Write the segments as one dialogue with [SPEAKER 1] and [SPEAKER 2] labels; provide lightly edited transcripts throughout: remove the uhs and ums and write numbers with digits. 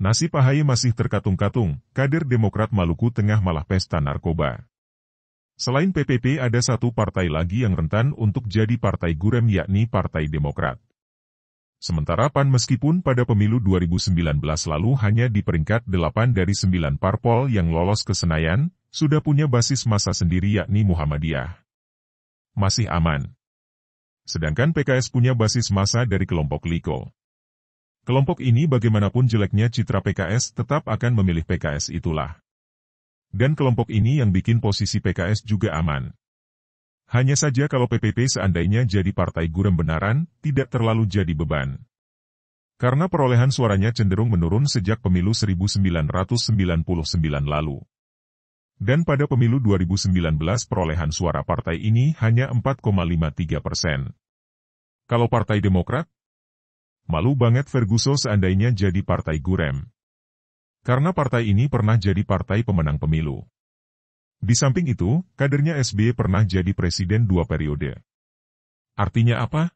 [SPEAKER 1] Nasib AHY masih terkatung-katung, kader Demokrat Maluku Tengah malah pesta narkoba. Selain PPP ada satu partai lagi yang rentan untuk jadi partai gurem yakni Partai Demokrat. Sementara PAN meskipun pada pemilu 2019 lalu hanya di peringkat 8 dari 9 parpol yang lolos ke Senayan, sudah punya basis massa sendiri yakni Muhammadiyah. Masih aman. Sedangkan PKS punya basis massa dari kelompok Liko. Kelompok ini bagaimanapun jeleknya citra PKS tetap akan memilih PKS itulah. Dan kelompok ini yang bikin posisi PKS juga aman. Hanya saja kalau PPP seandainya jadi partai gurem benaran, tidak terlalu jadi beban. Karena perolehan suaranya cenderung menurun sejak pemilu 1999 lalu. Dan pada pemilu 2019 perolehan suara partai ini hanya 4,53%. Kalau Partai Demokrat? Malu banget Ferguson seandainya jadi partai gurem. Karena partai ini pernah jadi partai pemenang pemilu. Di samping itu, kadernya SBY pernah jadi presiden 2 periode. Artinya apa?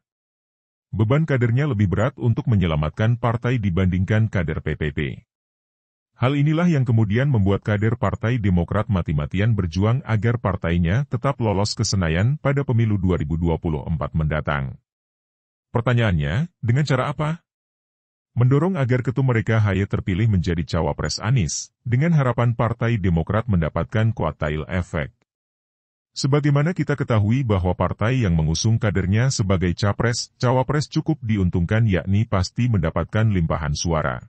[SPEAKER 1] Beban kadernya lebih berat untuk menyelamatkan partai dibandingkan kader PPP. Hal inilah yang kemudian membuat kader Partai Demokrat mati-matian berjuang agar partainya tetap lolos ke Senayan pada pemilu 2024 mendatang. Pertanyaannya, dengan cara apa? Mendorong agar ketum mereka AHY terpilih menjadi cawapres Anies, dengan harapan Partai Demokrat mendapatkan kotail efek. Sebagaimana kita ketahui bahwa partai yang mengusung kadernya sebagai capres, cawapres cukup diuntungkan yakni pasti mendapatkan limpahan suara.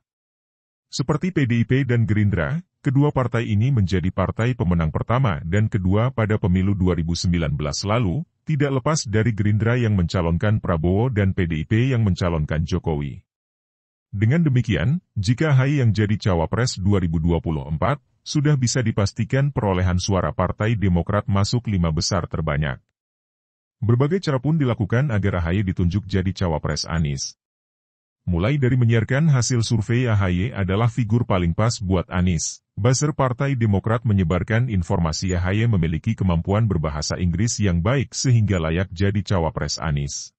[SPEAKER 1] Seperti PDIP dan Gerindra, kedua partai ini menjadi partai pemenang pertama dan kedua pada pemilu 2019 lalu, tidak lepas dari Gerindra yang mencalonkan Prabowo dan PDIP yang mencalonkan Jokowi. Dengan demikian, jika AHY yang jadi cawapres 2024, sudah bisa dipastikan perolehan suara Partai Demokrat masuk 5 besar terbanyak. Berbagai cara pun dilakukan agar AHY ditunjuk jadi cawapres Anies. Mulai dari menyiarkan hasil survei AHY adalah figur paling pas buat Anies. Buzzer Partai Demokrat menyebarkan informasi AHY memiliki kemampuan berbahasa Inggris yang baik sehingga layak jadi cawapres Anies.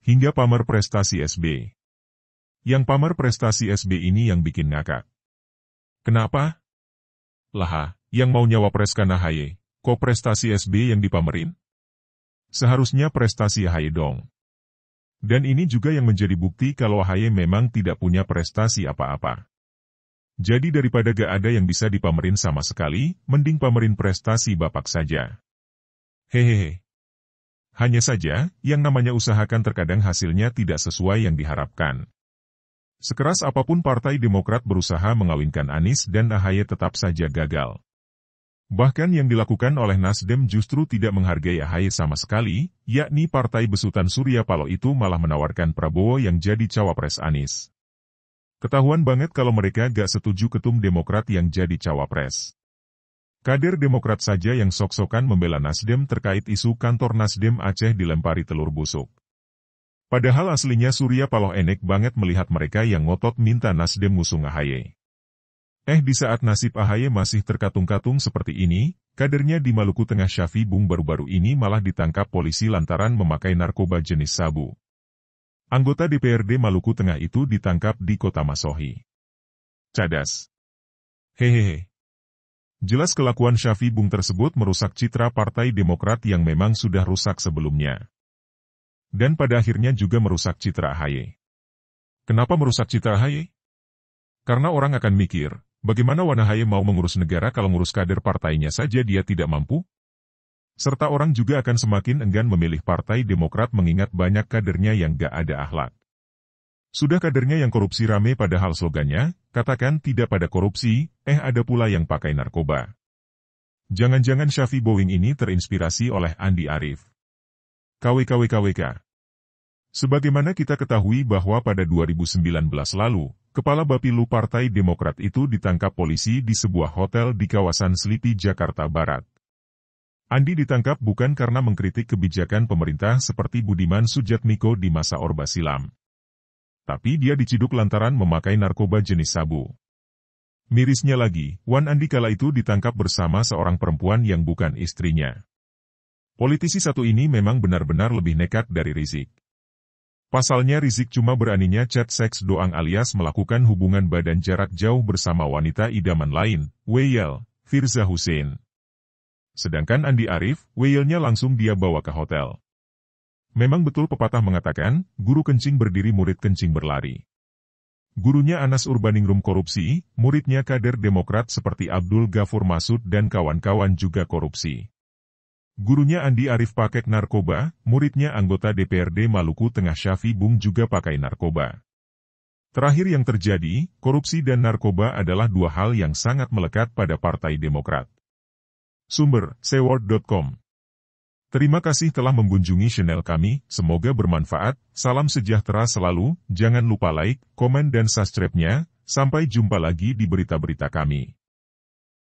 [SPEAKER 1] Hingga pamer prestasi SBY. Yang pamer prestasi SBY ini yang bikin ngakak. Kenapa? Lah, yang mau nyawapreskan AHY, kok prestasi SBY yang dipamerin? Seharusnya prestasi AHY dong. Dan ini juga yang menjadi bukti kalau AHY memang tidak punya prestasi apa-apa. Jadi daripada gak ada yang bisa dipamerin sama sekali, mending pamerin prestasi Bapak saja. Hehehe. Hanya saja, yang namanya usahakan terkadang hasilnya tidak sesuai yang diharapkan. Sekeras apapun Partai Demokrat berusaha mengawinkan Anies dan AHY tetap saja gagal. Bahkan yang dilakukan oleh Nasdem justru tidak menghargai AHY sama sekali, yakni Partai Besutan Surya Paloh itu malah menawarkan Prabowo yang jadi cawapres Anies. Ketahuan banget kalau mereka gak setuju ketum Demokrat yang jadi cawapres. Kader Demokrat saja yang sok-sokan membela Nasdem terkait isu kantor Nasdem Aceh dilempari telur busuk. Padahal aslinya Surya Paloh enek banget melihat mereka yang ngotot minta Nasdem ngusung AHY. Di saat nasib AHY masih terkatung-katung seperti ini, kadernya di Maluku Tengah Syafie Bung baru-baru ini malah ditangkap polisi lantaran memakai narkoba jenis sabu. Anggota DPRD Maluku Tengah itu ditangkap di Kota Masohi. Cadas. Hehehe. Jelas kelakuan Syafie Bung tersebut merusak citra Partai Demokrat yang memang sudah rusak sebelumnya. Dan pada akhirnya juga merusak citra AHY. Kenapa merusak citra AHY? Karena orang akan mikir, bagaimana AHY mau mengurus negara kalau ngurus kader partainya saja dia tidak mampu? Serta orang juga akan semakin enggan memilih Partai Demokrat mengingat banyak kadernya yang gak ada akhlak. Sudah kadernya yang korupsi rame padahal slogannya, katakan tidak pada korupsi, ada pula yang pakai narkoba. Jangan-jangan Syafie Bung ini terinspirasi oleh Andi Arief. KWKWKWK. Sebagaimana kita ketahui bahwa pada 2019 lalu, Kepala Bapilu Partai Demokrat itu ditangkap polisi di sebuah hotel di kawasan Selipi, Jakarta Barat. Andi ditangkap bukan karena mengkritik kebijakan pemerintah seperti Budiman Sujatmiko di masa Orba silam. Tapi dia diciduk lantaran memakai narkoba jenis sabu. Mirisnya lagi, Wan Andi kala itu ditangkap bersama seorang perempuan yang bukan istrinya. Politisi satu ini memang benar-benar lebih nekat dari Rizik. Pasalnya Rizik cuma beraninya chat seks doang alias melakukan hubungan badan jarak jauh bersama wanita idaman lain, Weyel, Firza Hussein. Sedangkan Andi Arief, Weyelnya langsung dia bawa ke hotel. Memang betul pepatah mengatakan, guru kencing berdiri murid kencing berlari. Gurunya Anas Urbaningrum korupsi, muridnya kader Demokrat seperti Abdul Ghafur Masud dan kawan-kawan juga korupsi. Gurunya Andi Arief pakai narkoba, muridnya anggota DPRD Maluku Tengah Syafi Bung juga pakai narkoba. Terakhir yang terjadi, korupsi dan narkoba adalah dua hal yang sangat melekat pada Partai Demokrat. Sumber, seword.com. Terima kasih telah mengunjungi channel kami, semoga bermanfaat, salam sejahtera selalu, jangan lupa like, komen dan subscribe-nya, sampai jumpa lagi di berita-berita kami.